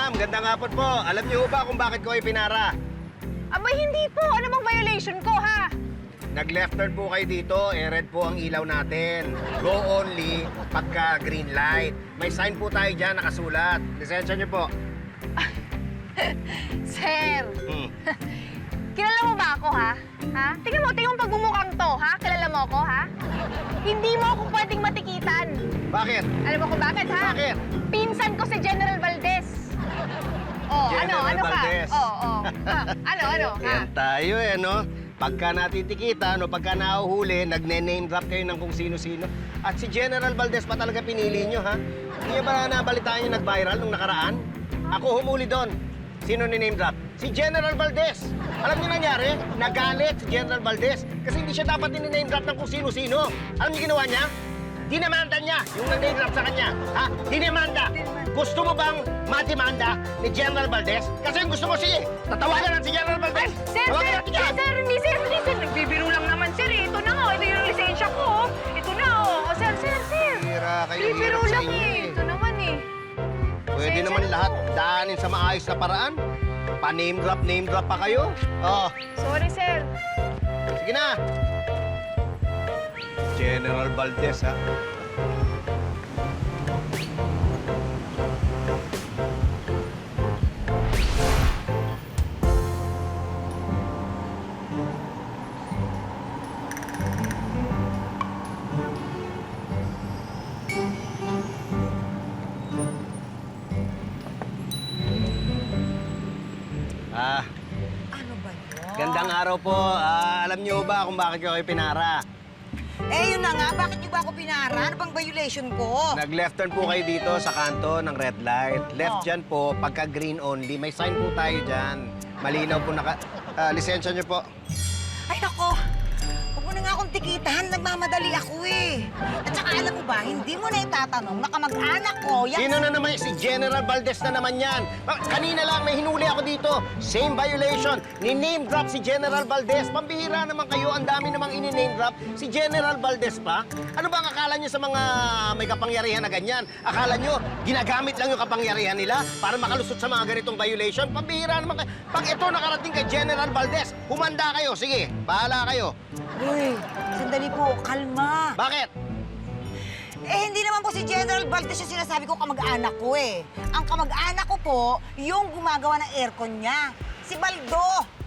ma'am. Gandang hapon po. Alam niyo ba kung bakit ko kayo pinara? Abay, hindi po. Ano bang violation ko, ha? Nag-left turn po kayo dito, red po ang ilaw natin. Go only pagka green light. May sign po tayo dyan, nakasulat. Lisensya niyo po. Sir, Hmm. kilala mo ba ako, ha? Ha? Tingnan mo pagbumukhang to, ha? Kilala mo ako, ha? Hindi mo ako pwedeng matikitan. Bakit? Alam mo kung bakit, ha? Bakit? Pinsan ko si General Valdez. Oh, General ano Valdez. ka? Oh. Ano, ha? Yan tayo no? Pagka natitikitan o pagka nahuhuli, nagne-name drop kayo ng kung sino-sino. At si General Valdez pa talaga pinili nyo, ha? Hindi niyo ba nabalitaan yung nag-viral nung nakaraan? Ako humuli doon. Sino ni-name drop? Si General Valdez. Alam niyo nangyari? Nagalit si General Valdez kasi hindi siya dapat ni-name drop ng kung sino-sino. Alam niyo ginawa niya? Dinamanda niya yung nag-name drop sa kanya. Ha? Dinamanda. Gusto mo bang mademanda ni General Valdez? Kasi gusto mo siya eh. Tatawagan lang si General Valdez. Sir, Tawagan natin siya. hindi, sir. Nagbibiro lang naman, sir. Ito na, oh. Ito yung lisensya ko, oh. Ito na, oh. Sir. Hira kayo, Bibiro hirap sa lang, inyo eh. Ito naman, eh. Pwede Pasensya naman na lahat po. daanin sa maayos na paraan. Pa-name drop pa kayo. Oh, Sorry, sir. sige na. General Valdez, ha? Ah, Ano ba yun? gandang araw po. Alam niyo ba kung bakit ko kayo pinara? Eh, yun na nga. Bakit niyo ba ako pinara? Ano bang violation ko? Nag-left turn po kayo dito sa kanto ng red light. Left Oh. dyan po, pagka green only. May sign po tayo dyan. Malinaw po lisensya niyo po. Ay, nako. Huwag mo na nga akong tikitan. Nagmamadali ako eh. At saka alam mo ba, hindi mo na itatanong na kamag-anak ko. Sino na naman si General Valdez na naman yan? Kanina lang may hinuli ako dito. Same violation. Ni-name drop si General Valdez. Pambihira naman kayo. Ang dami namang ini-name drop. Si General Valdez pa? Ano ba ang akala nyo sa mga may kapangyarihan na ganyan? Akala nyo ginagamit lang yung kapangyarihan nila para makalusot sa mga ganitong violation? Pambihira naman kayo. Pag ito nakarating kay General Valdez, humanda kayo. Sige, bahala kayo. Uy, sandali po. Kalma. Bakit? Eh, hindi naman po si General Valdez yung sinasabi ko kamag-anak ko eh. Ang kamag-anak ko po, yung gumagawa ng aircon niya. Si Baldo.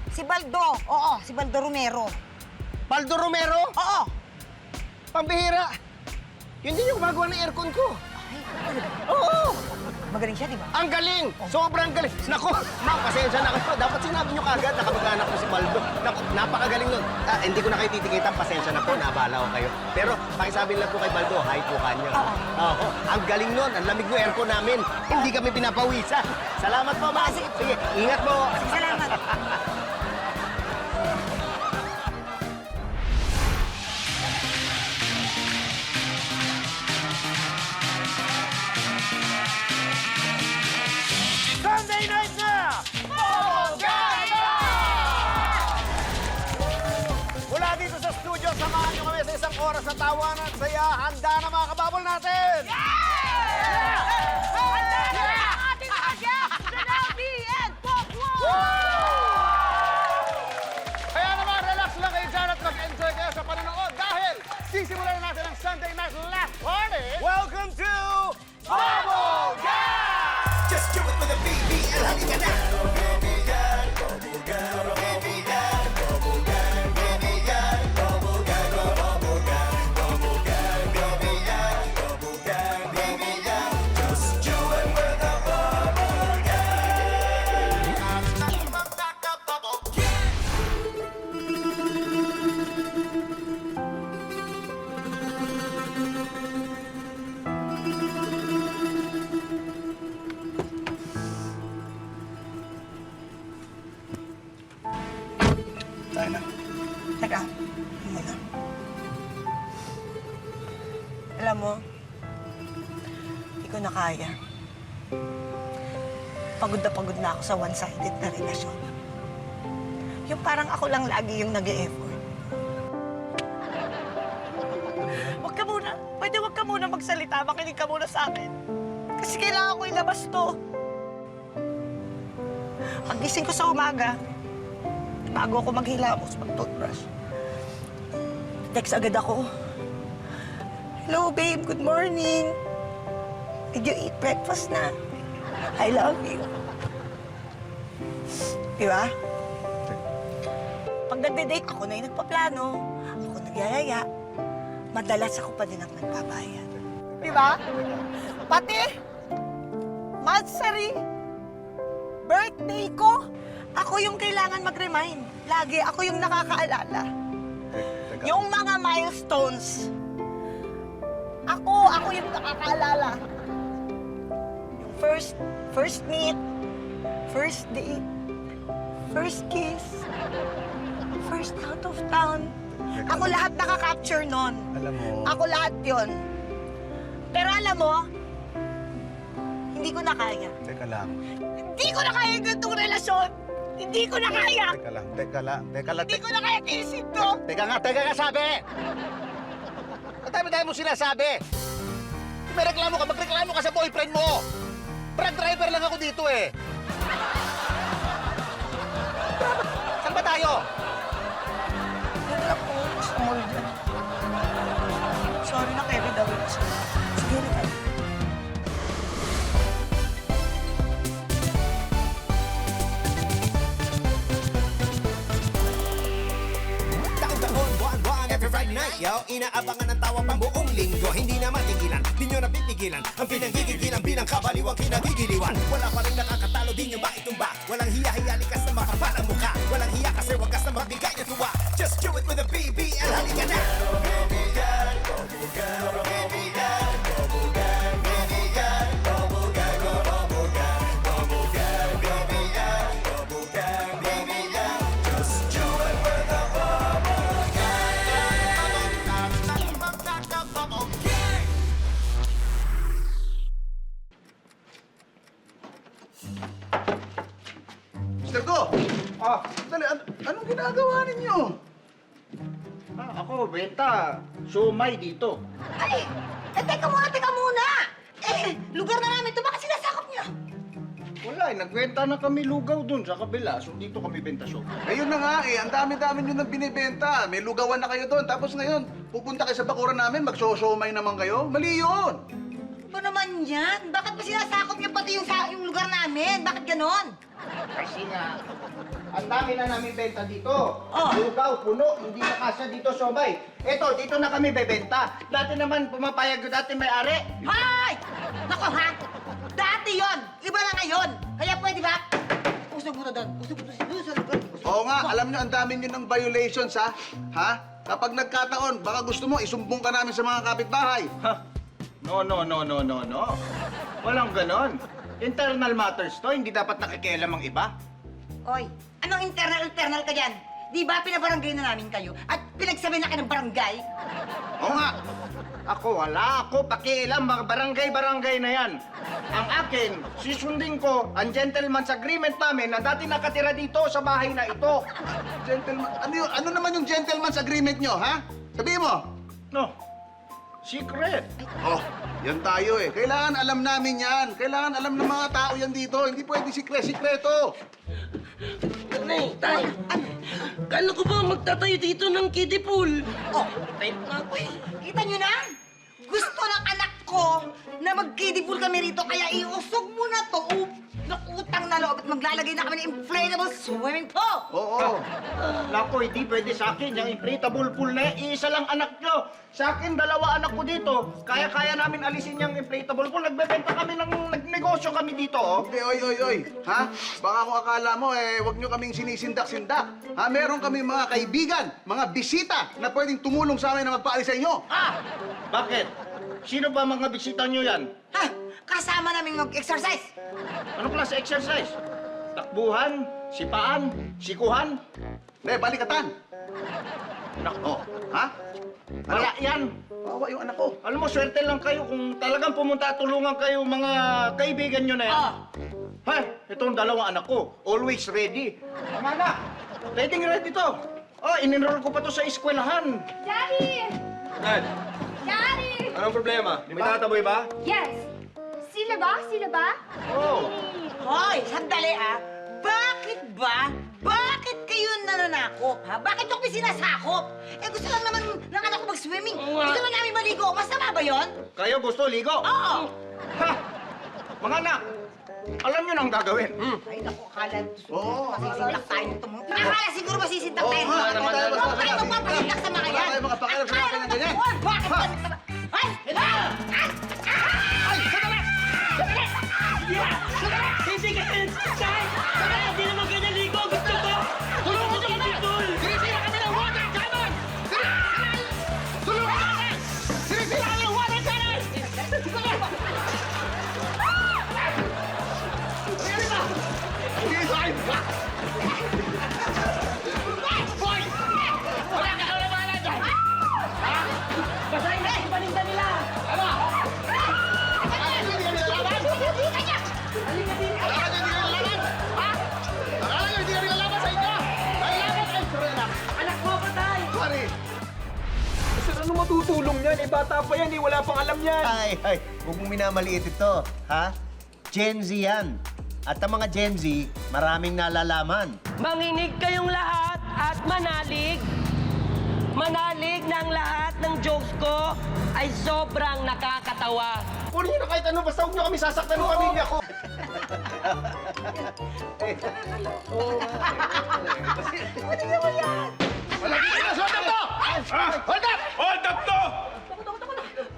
Si Baldo. Oo, si Baldo Romero. Paldo Romero? Oo. Pambihira. Yun din yung gumagawa ng aircon ko. Ay, talaga. Oo! Magaling siya, di ba? Ang galing! Sobrang galing! Naku, ma'am, pasensya na kayo. Dapat sinabi nyo kagad na kamag-anak ko si Baldo. Naku, napakagaling nun. Hindi ko na kayo titikitan. Pasensya na po, nabala ko kayo. Pero pakisabi lang po kay Baldo, hi po kanya. Oo. Ang galing nun. Ang lamig ng aircon namin. Hindi kami pinapawisan. Salamat po, ma'am. Sige, ingat po. Salamat. Sunday night na! Mula dito sa studio, samahan nyo kami sa isang oras na tawanan at saya. Handa na mga kababol natin! Handa na ang ating mga guests, Janabi and Pokwo! Kaya naman, relax lang kayo dyan at mag-enjoy kayo sa panonood dahil sisimulan na natin ang Sunday Night Laugh Party! Welcome to Bubble Gang! Just do it with a BBL, halika na! Just do it with a bubble gang! Bubble gang! Tayo na. Teka, muna. Alam mo, hindi ko na kaya. Pagod na ako sa one-sided na relasyon. Yung parang ako lang lagi yung nag-e-effort. Huwag ka muna. Pwede huwag ka muna magsalita. Makinig ka muna sa akin. Kasi kailangan ko ilabas to. Pagising ko sa umaga, bago ako maghilamos, mag-toothbrush, text agad ako. Hello, babe. Good morning. Did you eat breakfast na? I love you. Di ba? Pag nagde-date, ako na yung nagpaplano. Ako nagyayaya. Madalas ako pa din ang nagbabayad. Di ba? Pati, Matsari, birthday ko, ako yung kailangan mag-remind. Lagi ako yung nakakaalala. Yung mga milestones, ako yung nakakaalala. Yung first meet, first date, first kiss, first out of town. Ako lahat nakaka-capture nun. Alam mo... Ako lahat yon. Pero alam mo, hindi ko na kaya. Teka lang. Hindi ko na kaya ganitong relasyon. Hindi ko na kaya. Teka lang. Hindi ko na kaya tiisin to. Teka nga sabi! Ang dami-dami mo sinasabi! Kung may reklamo ka, magreklamo ka sa boyfriend mo! Truck driver lang ako dito eh! Saan ba tayo? Wala po, sa mall dyan. Sorry na, Kevin, dawin ko siya. Sige na. Taon-taon, buwan-buwan, every Friday night, yo. Inaabangan ng tawa pang buong linggo. Hindi na matigilan, di nyo napipigilan. Ang pinanggigigilan, bilang kabaliwang kinagigiliwan. Wala pa rin nakakatalo, di nyo maitumba. Walang hiya-hiya, likas na makapal ang mukha. Walang hiya kasi wagas na magbigay ng tuwa. Just do it with a BBL, halika na. Mr. Go! Dali, anong ginagawa ninyo? Ako, benta. Siomay dito. Ay! Teka muna! Lugar na namin ito, bakit sinasakop niyo? Wala nagbenta na kami lugaw dun sa kabila. So dito kami benta siomay. Ayun na nga ang dami-dami nyo nang binibenta. May lugawan na kayo doon. Tapos ngayon, pupunta kayo sa bakuran namin, mag-show-showmay naman kayo. Mali yun! Ba naman yan? Bakit ba sinasakop niyo pati yung lugar namin? Bakit ganon? Kasi nga, ang dami na namin benta dito. Oh. Lugaw, puno, hindi nakasya dito siomay. Eto, dito na kami bebenta. Dati naman pumapayag yung dati may-ari. Hay! Nako ha! Dati yon, iba na ngayon. Kaya pwede ba? Usog mo na doon. Usog mo doon sa lugar. Oo nga, alam nyo, ang dami nyo ng violations, ha? Ha? Kapag nagkataon, baka gusto mo, isumbong ka namin sa mga kapitbahay. Ha? No. Walang ganon. Internal matters to, hindi dapat nakikialam ang iba. Oy, anong internal ka dyan? Di ba pinabarangay na namin kayo at pinagsabi na kayo ng barangay? Oo nga. Wala ako pakialam, mga barangay na yan. Ang akin, susundin ko ang gentleman's agreement namin na dati nakatira dito sa bahay na ito. Gentleman, ano naman yung gentleman's agreement nyo, ha? Sabihin mo. No, secret. Oh, yan tayo eh. Kailangan alam namin yan. Kailangan alam ng mga tao yan dito. Hindi pwede sikreto. Nay, tay, kano ko ba magtatayo dito ng kiddie pool? Oh, tayo na ako eh. Kita nyo na? Gusto ng anak ko na mag-kiddie pool kami rito, kaya iusog mo na to. Utang na loob at maglalagay na kami ng inflatable swimming pool. Oo. Nako, hindi pwede sa akin. Yung inflatable pool na yan, isa lang anak nyo. Sa akin, 2 anak ko dito. Kaya namin alisin yung inflatable pool. Nagbebenta kami nagnegosyo kami dito, oh. Hindi, oy. Ha? Baka kung akala mo, wag nyo kaming sinisindak-sindak. Ha? Meron kaming mga kaibigan, mga bisita na pwedeng tumulong sa amin na magpaalis sa inyo. Bakit? Sino ba mga bisita nyo yan? Ha? Kasama namin mag-exercise. Ano klase exercise? Takbuhan? Sipaan? Sikuhan? Hindi, balikatan. Nako, Ha? wala yan. Bawa yung anak ko. Alam mo, swerte lang kayo kung talagang pumunta at tulungan kayo mga kaibigan nyo na yan. Hay, itong 2 anak ko, always ready. Tama na, ready to. Oh, in-enroll ko pa to sa eskwelahan. Daddy! Dad, Daddy! anong problema? May tataboy ba? Yes! Sila ba? Oh, Hoy, sandali ah. Bakit ba? Bakit kayo nananakop, ha? Bakit yung sinasakop? Eh, gusto lang naman ng anak ko mag-swimming. Gusto lang namin maligo. Masama ba yun? Kayo gusto ligo? Oo! Ha! Mga anak, alam nyo na ang gagawin. Ay, naku, akala Oo, masisindak tayo nito. Akala siguro masisindak tayo. Oo, Ano naman tayo, ba basta- tayo magpapasindak sa mga yan? Wala tayong mga pakialam sa mga Akala ganyan. mo, bakit ba? Ay! Hindi ka sensitay! Saka hindi naman ganyan ligo! Gusto ko! Tulungan niyo kami! Sinisira kami ng water cannon! Tulungan kami! Sinisira kami ng water cannon! Boy! Wala ka kaulabanan dyan! Basahin na yung paninda nila! Akala nyo hindi kami lalaban? Halika din! Akala nyo hindi kami lalaban? Ha? Akala nyo hindi kami lalaban sa inyo? Ay, laban! Ay, sorry na. Anak mo, patay! Sorry. Sir, ano matutulong yan? Eh, bata pa yan, wala pang alam yan. Ay, huwag mong minamaliit ito, ha? Gen Z yan. At ang mga Gen Z, maraming nalalaman. Manginig kayong lahat at manalig. Manalig ng lahat ng jokes ko ay sobrang nakakatawa. Kunin nyo na kahit ano, basta huwag nyo kami sasaktan ng pamilya ko. Wala dito na! Hold up to! Hold up! Hold up to!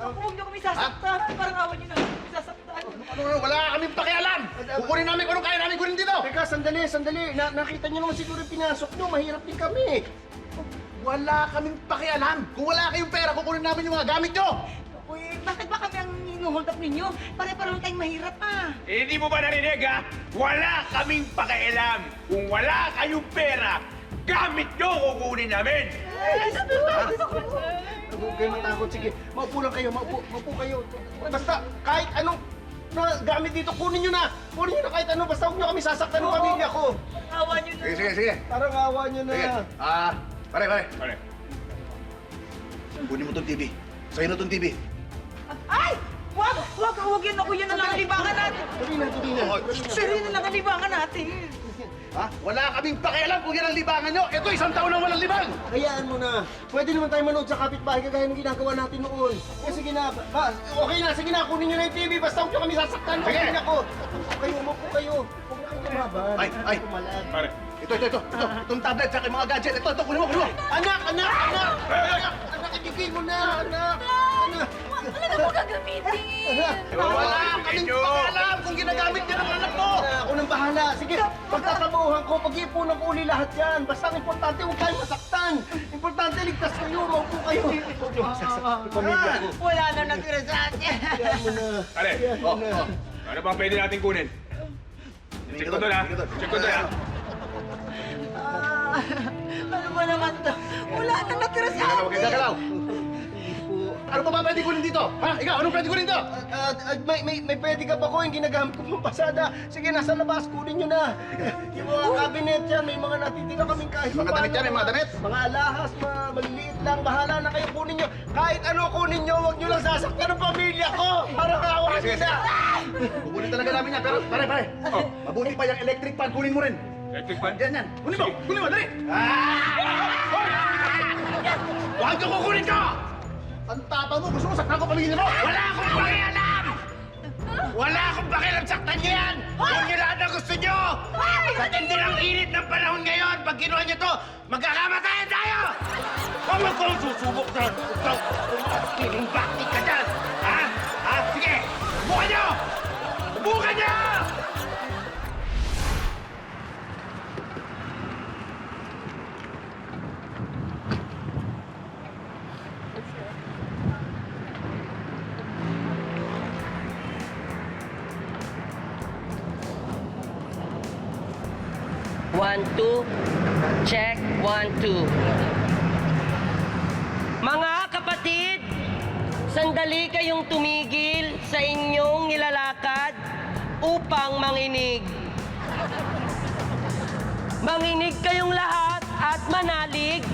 Huwag niyo kami sasaktan. Parang awan niyo na kami sasaktan. Wala kaming pakialam! Kukunin namin kung anong kaya namin kunin dito! Teka, sandali. Nakita nyo naman siguro yung pinasok nyo. Mahirap din kami. Wala kaming pakialam! Kung wala kayong pera, kukunin namin yung mga gamit nyo! Uy, bakit ba kami ang hinuhold up ninyo? Pare-pareho tayong mahirap, Hindi mo ba narinig, ha? Wala kaming pakialam. Kung wala kayong pera, gamit nyo kukunin namin. Huwag kayo matakot. Sige, maupo lang kayo. Maupo kayo. Basta kahit anong gamit dito, kunin nyo na. Kunin nyo na kahit ano. Basta huwag nyo kami sasaktan ng pamilya ko. Awan niyo na. Sige. Parang awa nyo na. Sige. Pare. Pare. Kunin mo tong TV. Sa'yo na tong TV. Ay! Huwag yan ako. Yan na lang ang libangan natin. Tuloy na. Sir, yan na lang ang libangan natin. Ha? Wala kaming pakialam kung yan ang libangan nyo! Ito, 1 taon na walang libang! Hayaan mo na. Pwede naman tayo manood sa kapitbahay kagaya ng ginagawa natin noon. Sige na. Okay na. Sige na. Kunin nyo na yung TV. Basta huwag nyo kami sasaktan. Sige. Pamilya ko. Umupo kayo. Huwag na kayong lumaban. Ay. Kumalag. Pare. Ito. Itong tablet sa mga gadget. Ito, kunin mo. Anak! Ibigay mo na, anak! Ano mo gagamitin? Wala kaming pakialam kung ginagamit niya ng anak mo! Ako nang bahala. Sige, pagtatabuhan ko, pag-iipunan ko uli lahat yan. Basta ang importante, huwag kayong masaktan. Importante, ligtas kayo, maupo kayo. Huwag niyo masasaktan yung pamilya ko. Wala na natira sa atin. Hayaan mo na. Pare. Ano bang pwede natin kunin? Check ko to na. Ano ba naman to? Wala na natira sa Huwag atin. kang gagalaw! Ano pa ba pwede kunin dito? Ha? Ikaw, anong pwede kunin dito? May pwede ka pa ko yung ginagamit ko pang pasada. Sige, nasa labas, kunin nyo na. Yung mga cabinet yan, may mga natitira kaming kahit Mga damit yan, may mga damit? Mga alahas, maliliit lang, bahala na kayo kunin nyo. Kahit ano kunin nyo, huwag nyo lang sasaktan ng pamilya ko. Para kawa Sige. nila. Kukunin talaga namin yan, pero pare. Mabuti pa yung electric fan, kunin mo rin. Electric fan? Yan. Kunin mo, dali! Huwag ka kukunin ko! Ang tapa mo, gusto mo saktan ko pamilya mo? Wala akong pakialam! Wala akong pakialam, saktan niyo yan! Kung nyo lahat ang gusto nyo! Sa tindi ng init ng panahon ngayon, pag kinuha nyo to, magkakamatayan tayo! Huwag kong susubok na kiling bakti ka dyan! Ha? Sige! Subukan nyo! Subukan nyo! One, two. Check, 1, 2. Mga kapatid, sandali kayong tumigil sa inyong nilalakad upang manginig. Manginig kayong lahat at manalig.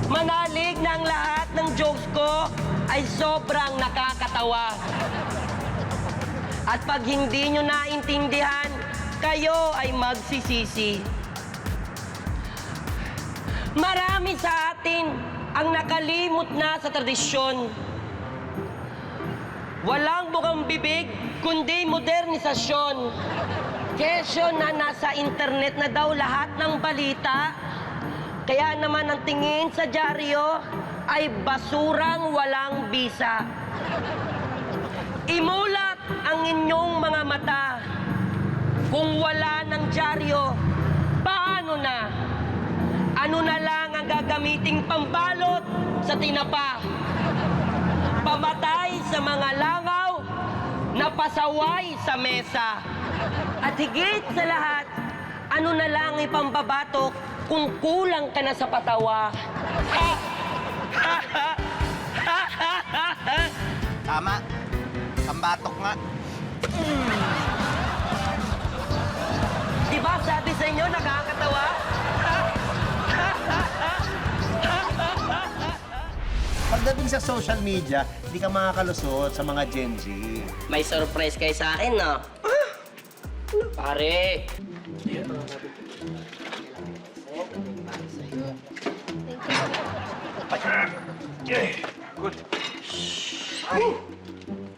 Manalig ng lahat ng jokes ko ay sobrang nakakatawa. At pag hindi nyo naintindihan, kayo ay magsisisi. Marami sa atin ang nakalimot na sa tradisyon. Walang bukang bibig, kundi modernisasyon. Kesyo na nasa internet na daw lahat ng balita. Kaya naman ang tingin sa dyaryo ay basurang walang bisa. Imulat ang inyong mga mata. Kung wala ng dyaryo, paano na? Ano na lang ang gagamiting pambalot sa tinapa? Pamatay sa mga langaw na pasaway sa mesa. At higit sa lahat, ano na lang ipambabatok kung kulang ka na sa patawa? Tama. Pambatok nga. Di ba sabi sa inyo, nakakatawa? Pagdating sa social media, hindi ka makakalusot sa mga Gen Z. May surprise kayo sa akin, no? Pare!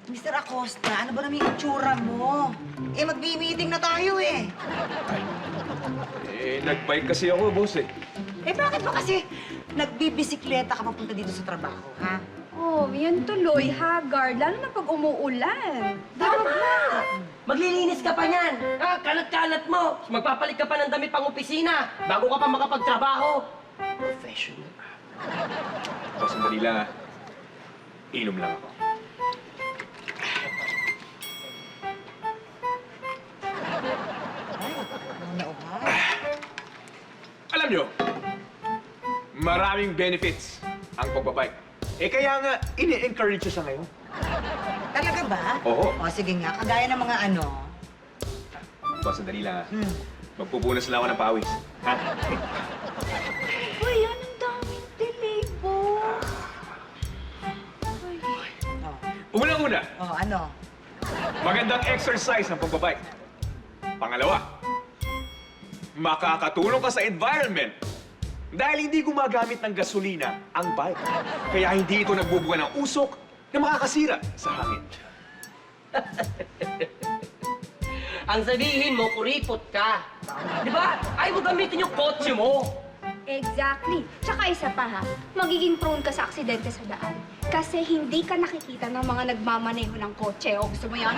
Mr. Acosta, ano ba naman yung itsura mo? Eh, magbi-meeting na tayo eh. Nag-bike kasi ako, boss eh. Eh, bakit ba kasi nagbibisikleta ka papunta dito sa trabaho, ha? Oh, yan tuloy, haggard. Lalo na pag umuulan. Tama! Maglilinis ka pa niyan. Kalat-kalat mo. Magpapalit ka pa ng damit pang opisina bago ka pa makapagtrabaho. Professional. Boss, sandali lang ah. Inom lang ako. Alam nyo, maraming benefits ang pagbabike. Eh kaya nga, ini-encourage siya ngayon. Talaga ba? Oo. O, sige nga. Kagaya ng mga ano. Boss, sandali lang ah. Magpupunas lang ako ng pawis. Ha? Uy, yan ang daming delay, boss. Unang-una, O, ano? magandang exercise ang pagbabike. Pangalawa, makakatulong ka sa environment dahil hindi gumagamit ng gasolina ang bike. Kaya hindi ito nagbubuga ng usok na makakasira sa hangin. Ang sabihin mo, kuripot ka. Di ba? Ayaw mo gamitin yung kotse mo. Exactly. Tsaka isa pa ha, magiging prone ka sa aksidente sa daan. Kasi hindi ka nakikita ng mga nagmamaneho ng kotse. O gusto mo yan?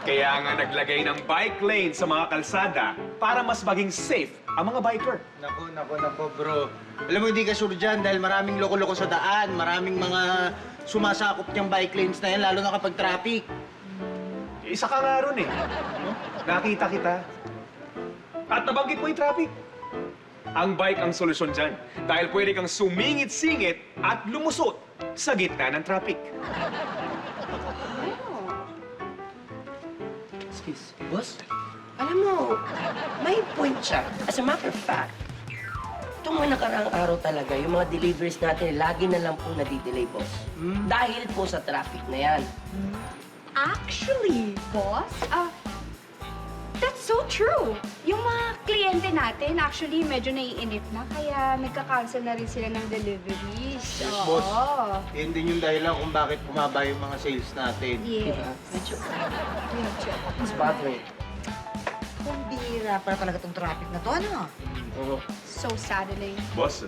Kaya nga naglagay ng bike lane sa mga kalsada para mas maging safe ang mga biker. Nako, bro. Alam mo, hindi ka sure dyan dahil maraming loko-loko sa daan, maraming mga sumasakop niyang bike lanes na yan, lalo na kapag traffic. Isa ka nga ron eh. No? Nakita kita. At nabanggit mo yung traffic. Ang bike ang solusyon dyan dahil pwede kang sumingit-singit at lumusot sa gitna ng traffic. Excuse me, boss? Alam mo, may point siya. As a matter of fact, itong mga nakaraang araw talaga, yung mga deliveries natin, lagi na lang po nadidelay, boss. Dahil po sa traffic na yan. Actually, boss, that's so true. Yung mga kliyente natin, actually, medyo naiinip na, kaya nagka-cancel na rin sila ng deliveries. Yes, Oo. boss. Yan din yung dahilan kung bakit bumaba yung mga sales natin. Yes. Medyo, Medyo. it's bothering. Kung bihira para talaga itong traffic na to, ano? So saddening. Boss,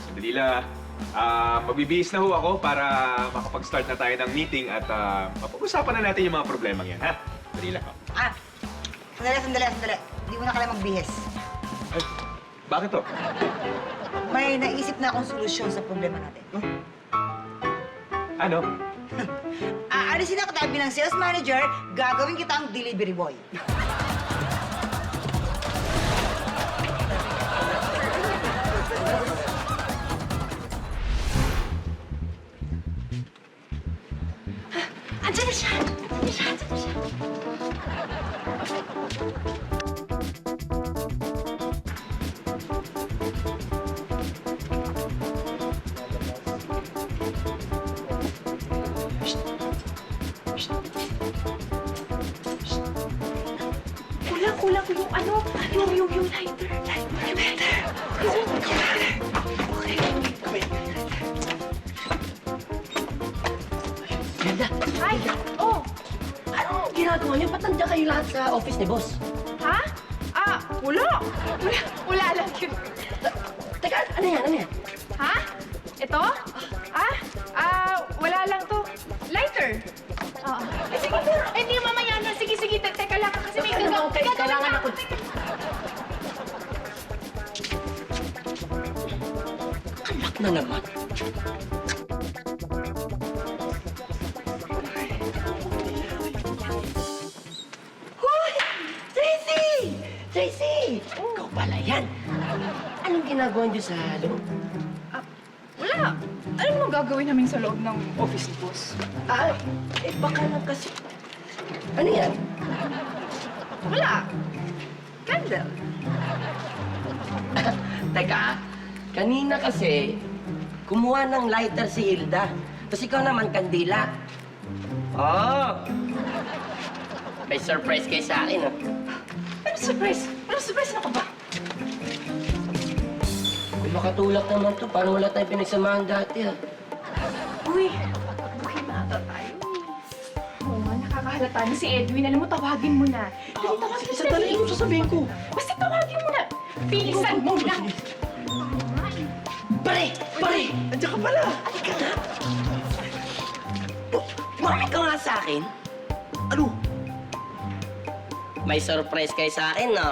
sandali lang. Magbibihis na ho ako para makapag-start na tayo ng meeting at mapag-usapan na natin yung mga problemang yan, ha? Sandali lang. Ah, sandali. Hindi mo na kailangan magbihis. Ay, bakit to? May naisip na akong solusyon sa problema natin. Ano? Aalisin na kita bilang sales manager, gagawin kita ang delivery boy. Andiyan na siya! yung ano, yung lighter. Lighter. Okay. Ganda. Ay, oh, Anong ginagawa niyo? Ba't nandiyan kayo lahat sa office ni boss? ha? Wala lang yun. Teka, ano yan? Ha? Ito? Wala lang to. Lighter. Oo. Sige, pero, hindi mamaya na. Sige, teka lang kasi may Kailangan ako... Anak na naman. Hoy! Tracy! Tracy! Ikaw pala yan. Anong ginagawa niyo sa loob? Wala. Ano naman gagawin namin sa loob ng office ni boss? Baka lang kasi... Ano yan? Wala. Candle. Teka, kanina kasi, kumuha ng lighter si Hilda. Tapos ikaw naman, kandila. Oh! May surprise kayo sa akin, ah. Ano surprise? Ano surprise na ka ba? Kung makatulak naman to, paano wala tayong pinagsamahan dati, ah? Uy, buhay na ata tayo. Oo nga, nakakahalata na si Edwin. Alam mo, tawagin mo na. Dali, tawagin mo Sandali, ano sasabihin ko? Basta tawagin mo na. Pilisan mo na. Pare! Andiyan ka pala! Halika nga! Bakit ka nga sa akin? Ano? May surprise kayo sa akin, no?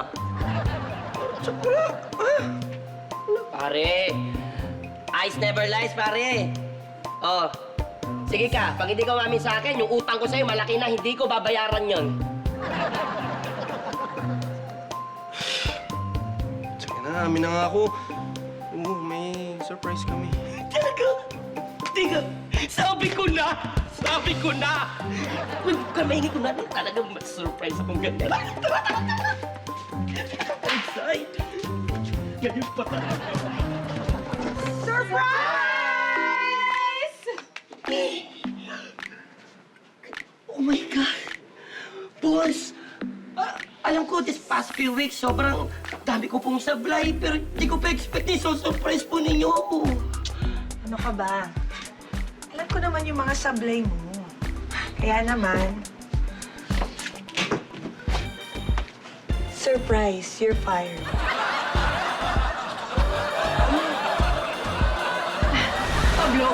Pare! Ice never lies, pare! Oh, sige ka, pag hindi ka umamin sa akin, yung utang ko sa'yo malaki na, hindi ko babayaran yon. Sige na, amin na nga ako. Oo, may surprise kami. Talaga? Tiga, sabi ko na! Huwag ka maingay ko na, talagang mas-surprise akong ganda. Tara! Inside! Ganyan pa talaga. Surprise! Oh my God! Boss! Alam ko, this past few weeks, sobrang dami ko pong sablay, pero di ko pa expect na surprise po ninyo ako. Ano ka ba? Alam ko naman yung mga sablay mo. Kaya naman, surprise, you're fired. Pablo.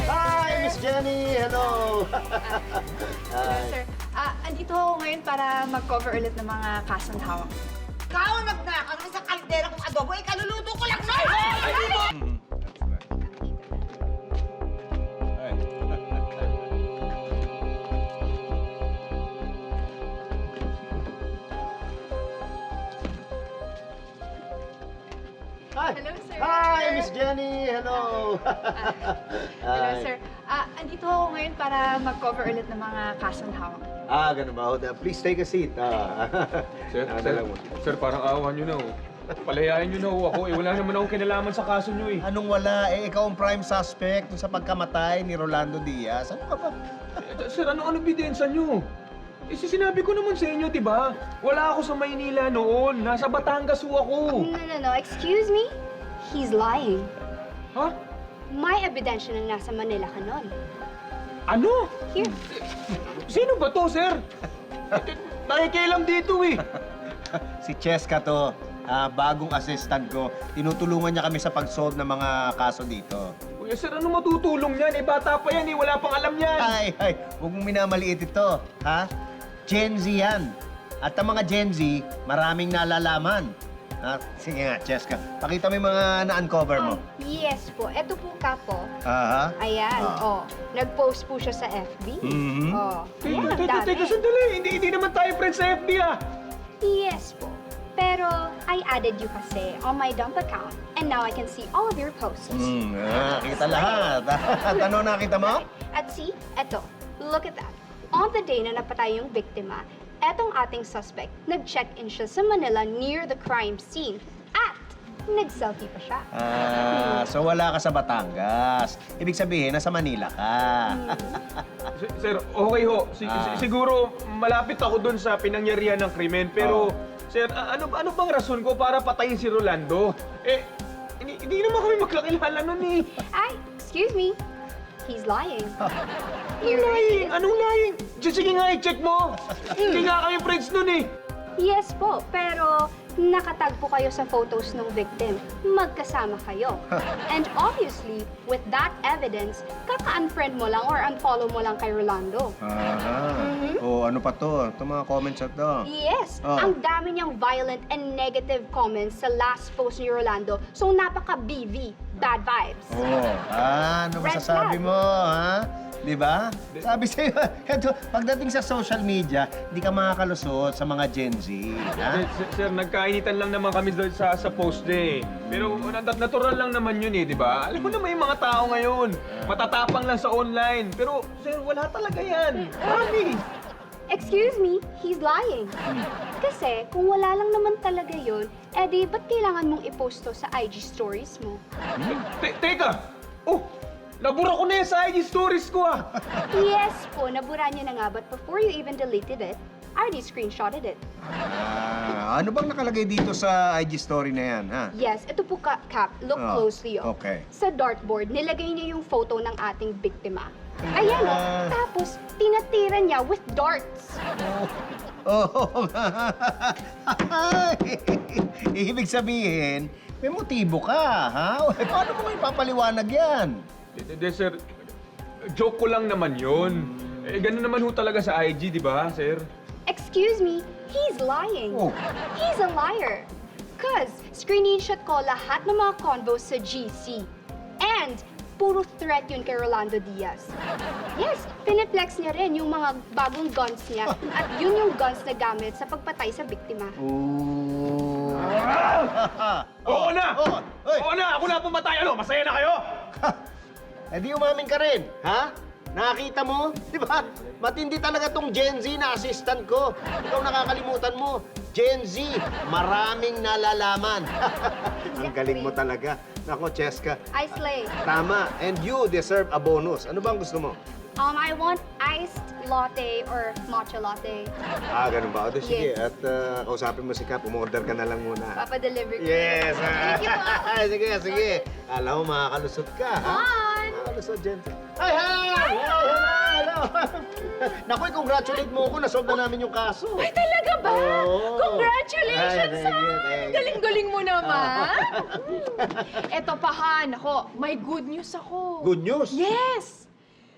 Hi, Miss Jenny! Hello! Hello, sir. Andito ako ngayon para mag-cover ulit ng mga kasong hawak. Kaunag na ako sa kaldera kong adobo. Kaluluto ko lang sa'yo! Hello, sir. Hi, Miss Jenny! Hello! Hello, sir. Andito ako ngayon para mag-cover ulit ng mga kasong hawak. Ganun ba? Please take a seat. Sir, parang awa nyo na, oh. Palayain nyo na, oh, ako. Wala naman akong kinalaman sa kaso nyo, eh. Anong wala? Ikaw ang prime suspect dun sa pagkamatay ni Rolando Diaz. Ano ka ba? Sir, ano ebidensya nyo? Sinabi ko naman sa inyo, diba? Wala ako sa Maynila noon. Nasa Batangas ho ako. No. Excuse me? He's lying. Ha? May ebidensya na nasa Manila ka nun. Ano? Here. Sino ba to, sir? Nakikialam dito, eh. Si Cheska to. Bagong assistant ko. Tinutulungan niya kami sa pag-solve ng mga kaso dito. Kuya, sir, ano matutulong yan? Bata pa yan, Wala pang alam yan. Ay, huwag mong minamaliit ito. Ha? Gen Z yan. At ang mga Gen Z, maraming nalalaman. Sige nga, Cheska. Pakita mo yung mga na-uncover mo. Yes po. Eto po kapo. Aha. Ayan, Nag-post po siya sa FB. Mhm. Ayan, ang dami. Teka, sandali. Hindi naman tayo friends sa FB, ah. Yes po. Pero I added you kasi on my dump account and now I can see all of your posts. Kita lahat. Ano nakita mo? At see, eto, look at that. On the day na napatay yung biktima, etong ating suspect, nag-check-in siya sa Manila near the crime scene. At nag-selfie pa siya. So wala ka sa Batangas. Ibig sabihin, nasa Manila ka. Sir, okay ho. Siguro malapit ako dun sa pinangyarihan ng krimen. Pero, sir, ano bang rason ko para patayin si Rolando? Hindi naman kami magkakilala nun eh. Ay, excuse me. He's lying. Anong lying? Anong lying? Sige nga, i-check mo. Hindi nga kami friends nun eh. Yes po, pero nakatag po kayo sa photos ng victim. Magkasama kayo. And obviously, with that evidence, kaka-unfriend mo lang or unfollow mo lang kay Rolando. Ano pa to? Ito mga comments at to. Yes, ang dami niyang violent and negative comments sa last post ni Rolando. So napaka-BV, bad vibes. Ano Red masasabi flag. mo, ha? Di ba? Sabi sa'yo, eto, pagdating sa social media, hindi ka makakalusot sa mga Gen Z, ha? Sir, nagkainitan lang naman kami doon sa post eh. Pero natural lang naman yun eh, di ba? Alam mo naman yung mga tao ngayon. Matatapang lang sa online. Pero, sir, wala talaga yan. Promise. Excuse me, he's lying. Kasi kung wala lang naman talaga yun, edi ba't kailangan mong i-post to sa IG stories mo? Teka! Oh! Nabura ko na yan sa IG stories ko ah! Yes po, nabura niya na nga, but before you even deleted it, I already screenshotted it. Ano bang nakalagay dito sa IG story na yan, ha? Yes, ito po Cap, look closely oh. Okay. Sa dartboard, nilagay niya yung photo ng ating biktima. Ayan oh, tapos tinatira niya with darts. Ibig sabihin, may motibo ka, ha? Paano mo ipapaliwanag yan? Hindi, sir. Joke ko lang naman yun. Ganun naman ho talaga sa IG, di ba, sir? Excuse me, he's lying. He's a liar. Cause screenshot ko lahat ng mga convos sa GC. And puro threat yun kay Rolando Diaz. Yes, piniplex niya rin yung mga bagong guns niya at yun yung guns na gamit sa pagpatay sa biktima. Oo na! Oo na! Ako na pumatay! Ano? Masaya na kayo? Di umamin ka rin, ha? Nakakita mo? Di ba? Matindi talaga tong Gen Z na assistant ko. Ikaw nakakalimutan mo. Gen Z, maraming nalalaman. Ang galing mo talaga. Nako, Cheska. I slay. Tama. And you deserve a bonus. Ano bang gusto mo? I want iced latte or matcha latte. Ganun ba? O, sige. At kausapin mo si Cap. Umorder ka na lang muna. Papa-deliver ko. Yes! Thank you po. Sige, sige. Alam mo, makakalusot ka, ha? On! Makakalusot, Jen. Hi! Hello! Naku, congratulate mo ako. Nasolve na namin yung kaso. Ay, talaga ba? Oo. Congratulations, Ay, thank you, ha? thank you. Galing-galing mo naman. Eto pa, Han. Ako, may good news ako. Good news? Yes!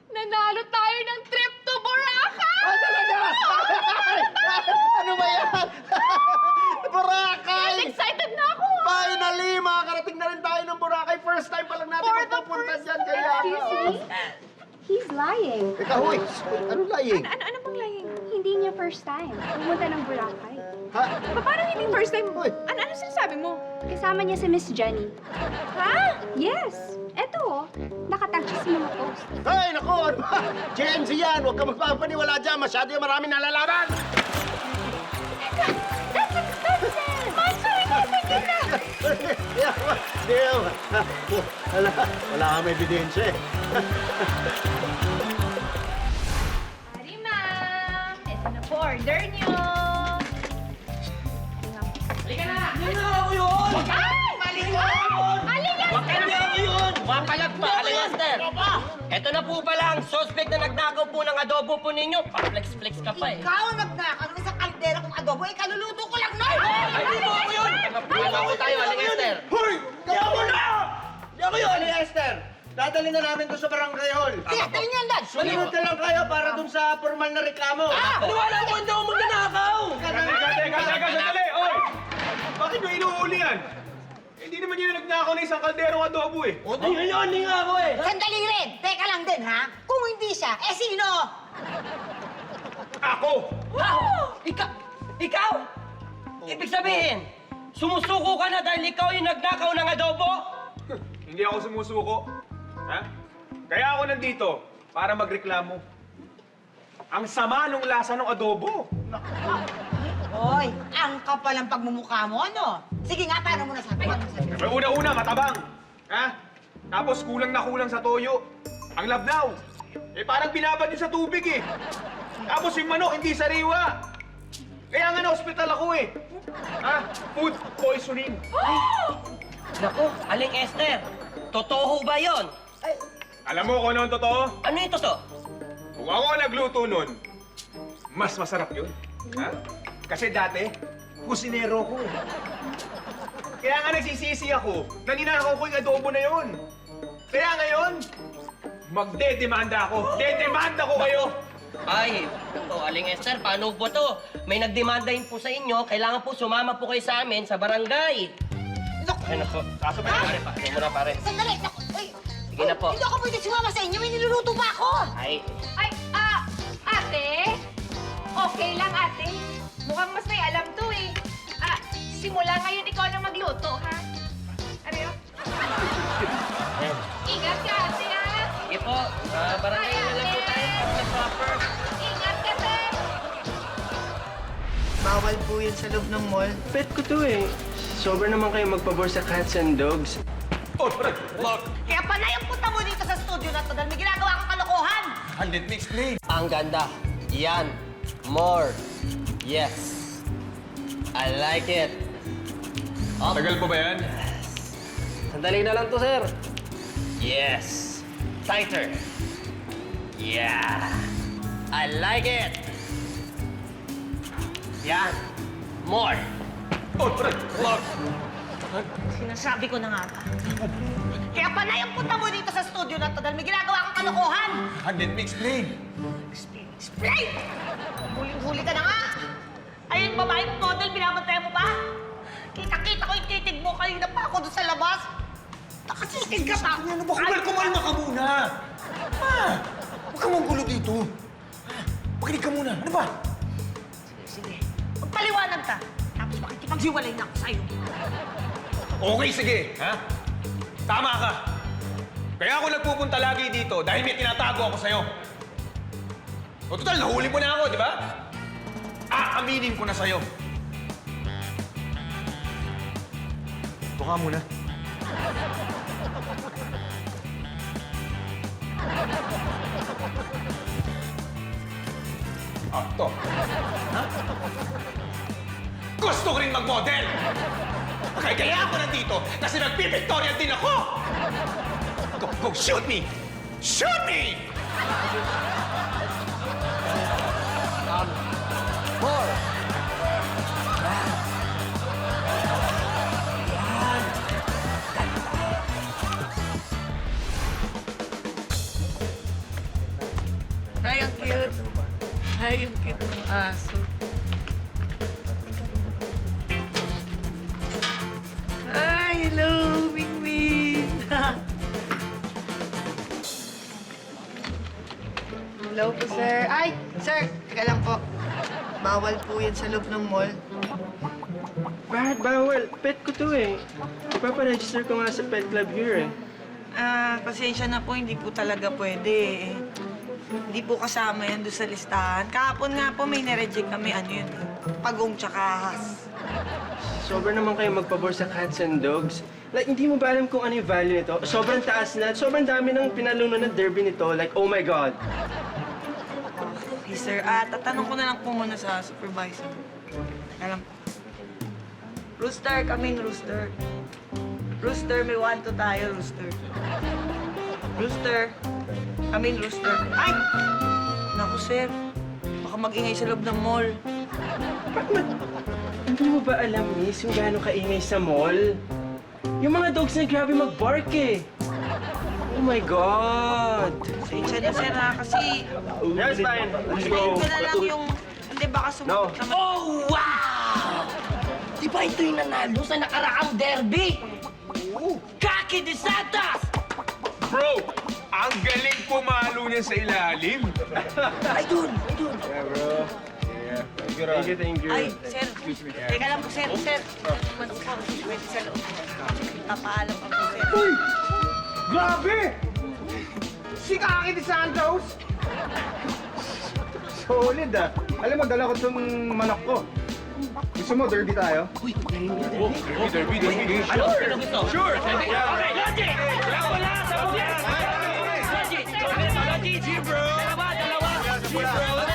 Nanalo tayo ng trip to Boracay! Talaga? Ano ba yan? Boracay! Yes, excited na ako! Finally, makakarating na rin tayo ng Boracay. First time pa lang natin magpupunta dyan. Kaya Excuse me? He's lying. Teka, huy. Ano lying? Ano pang lying? Hindi niya first time pumunta ng Boracay. Ha? Paano hindi first time? Hoy. Ano sinasabi mo? Kasama niya si Miss Jenny. Ha? Yes! Eto oh, nakatag siya sa mga post. Ay, naku! Ano ba? Gen Z yan! Huwag ka magpapaniwala dyan. Masyado yung maraming nalalaman. That's expensive! Sorry, tigil na! Wala kang ebidensya eh. Sorry, ma'am. Ito na po, order niyo. Halika na! Ako yun! Ay! Mali yun! Mali yan! Ako yun! Mapalag pa, Alester! Ito na po pala ang suspect na nagnakaw po ng adobo po ninyo. Pa-flex-flex ka pa eh. Ikaw nagnakaw ng isang kaldera kong adobo, kaluluto ko lang, Noy! Ay, di mo ako yun! Nagpapako tayo, Alester! Hoy! Kaya ako na! Di ako yun! Ali Esther, dadalhin na namin doon sa barangay hall. Sige, talin yan, Dad! Sumunod na lang kayo para doon sa formal na reklamo. Wala ko hindi ako magnanakaw! Teka, sandali! Oy! Bakit nyo inuuli yan? Hindi naman yun nagnakaw ng isang kalderong adobo eh. Hindi nga ako eh! Sandali rin! Teka lang din, ha? Kung hindi siya, sino? Ako! Ikaw? Ibig sabihin, sumusuko ka na dahil ikaw yung nagnakaw ng adobo? Hindi ako sumusuko. Ha? Kaya ako nandito para magreklamo. Ang sama nung lasa ng adobo. Hoy, ang kapal ang pagmumukha mo, ano? Sige nga, paano mo nasabi? Pero una-una, matabang. Ha? Tapos kulang na kulang sa toyo. Ang labnaw. Eh parang binabad yun sa tubig eh. Tapos yung manok, hindi sariwa. Kaya nga na-hospital ako eh. Ha? Food poisoning. Naku, Aling Esther, totoo ba yon? Alam mo kung ano ang totoo? Ano yung totoo? Kung ako ang nagluto nun, mas masarap yun. Ha? Kasi dati, kusinero ko eh. Kaya nga nagsisisi ako na ninakaw ko yung adobo na yun. Kaya ngayon, magdedemanda ako. Dedemanda ko kayo! Ay, ito, Aling Esther, paano po to? May nagdemandahin po sa inyo, kailangan po sumama po kayo sa amin sa barangay. Ay, naku. Kaso ba Pare, pare mo na, pare. Sandali! Naku, ay! Sige na po. Hindi ako pwede sumama sa inyo, may niluluto pa ako! Ay, Ay, ate? Okay lang, ate. Mukhang mas may alam to eh. Simula ngayon ikaw na magluto, ha? Ano yun? Ingat ka, ate, ha? sige po. Barangay na lang po tayo. Proper. Ingat ka, te! Bawal po yan sa loob ng mall. Pet ko to eh. Sobra naman kayo magpabor sa cats and dogs. Kaya panay ang punta mo dito sa studio na to dahil may ginagawa kang kalokohan! And let me explain. Ang ganda. Yan. More. Yes. I like it. Up. Tagal po ba yan? Sandali na lang to, sir. Yes. Tighter. Yeah. I like it. Yan. More. More. Sinasabi ko na nga ba? Kaya panay ang punta mo dito sa studio na to dahil may ginagawa kang kalokohan! And let me explain. Explain! Huling-huli ka na nga! Ayun, babae mo model, binabantayan mo pa? Kita-kita ko yung titig mo kanina pa ako doon sa labas. Nakasitig ka pa! Ano ba? Kumalma ka muna! Huwag ka mong gulo dito. Pakinig ka muna. Ano ba? Sige, magpaliwanag ka. Tapos makikipaghiwalay na ako sa'yo. Okay, sige. Ha? Tama ka. Kaya ako nagpupunta lagi dito dahil may tinatago ako sa'yo. O total, nahuli mo na ako, di ba? Aaminin ko na sa'yo. Ito ka muna. Ito. Ha? Gusto ko rin mag-model! Kaya ako nandito kasi nagpipictorial din ako! Go, shoot me! Shoot me! More. Ay, ang cute. Ay, ang cute ng aso. Ay, hello, Wing-Wing. Hello po, sir. Ay, sir, teka lang po. Bawal po yan sa loob ng mall. Bakit bawal? Pet ko to eh. Ipaparegister ko nga sa pet club here eh. Pasensya na po, hindi po talaga pwede. Hindi po kasama yan doon sa listahan. Kahapon nga po may nireject kami, ano yun, pagong tsaka has. Sobra naman kayo magpabor sa cats and dogs. Like, hindi mo ba alam kung ano yung value nito? Sobrang taas na, sobrang dami ng pinalunan ng derby nito. Like, oh my God. Okay, sir. Tatanong ko na lang po muna sa supervisor. Alam po. Rooster, come in, Rooster. Rooster, may 1-2 tayo, Rooster. Rooster. Come in, Rooster. Ay! Naku, sir. Baka mag-ingay sa loob ng mall. Hindi mo ba alam, miss, yung gano'ng kaingay sa mall? Yung mga dogs na grabe mag-bark eh. Oh my God! Pasensya na, sir, ha? Kasi... Yes, fine. Let's Explain go. ko na lang yung... Hindi, baka sumunod naman. Oh, wow! Di ba ito yung nanalo sa nakaraang derby? Kaki de Santos! Bro, ang galing pumalo niya sa ilalim. Ay, dun! Yeah, bro. Thank you, thank you. Ay, sir. Teka lang po, sir. Sir. Ano po? Pwede sa loob. Papaalam pa po, sir. Uy! Grabe! Si Kaki de Santos! Solid ah. Alam mo, dala ko itong manok ko. Gusto mo, derby tayo? Derby. Sure! Okay, Logic! Wala! Sabog yan! Logic! Logic! G, bro! Dalawa! G, bro!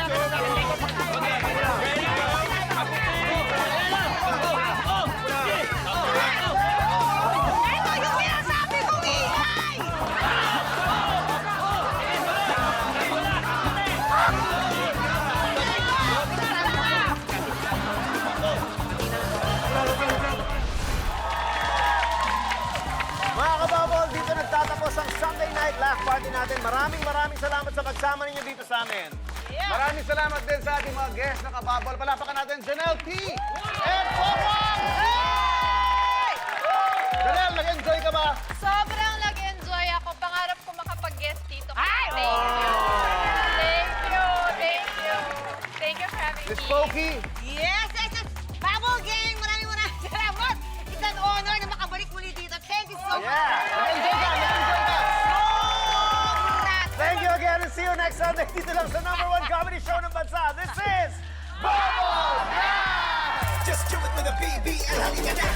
Ito yung sinasabi kong ingay! Mga kababol, dito nagtatapos ang Sunday Night Laugh Party natin. Maraming salamat sa pagsama ninyo dito sa amin. Maraming salamat din sa ating mga guests na kababol. Palapakan natin, Janelle T. and Popang! Janelle, nag-enjoy ka ba? Sobrang nag-enjoy ako. Pangarap ko makapag-guest dito. Thank you. Thank you for having Miss me. Pokey, Yes! Bubble Gang! Maraming salamat! It's an honor na makabalik muli dito. Thank you so much! Nag-enjoy ka! Thank you again and see you next Sunday dito lang sa #1 comedy show ng bansa. This is Bubble! Just do it with a BB and halika na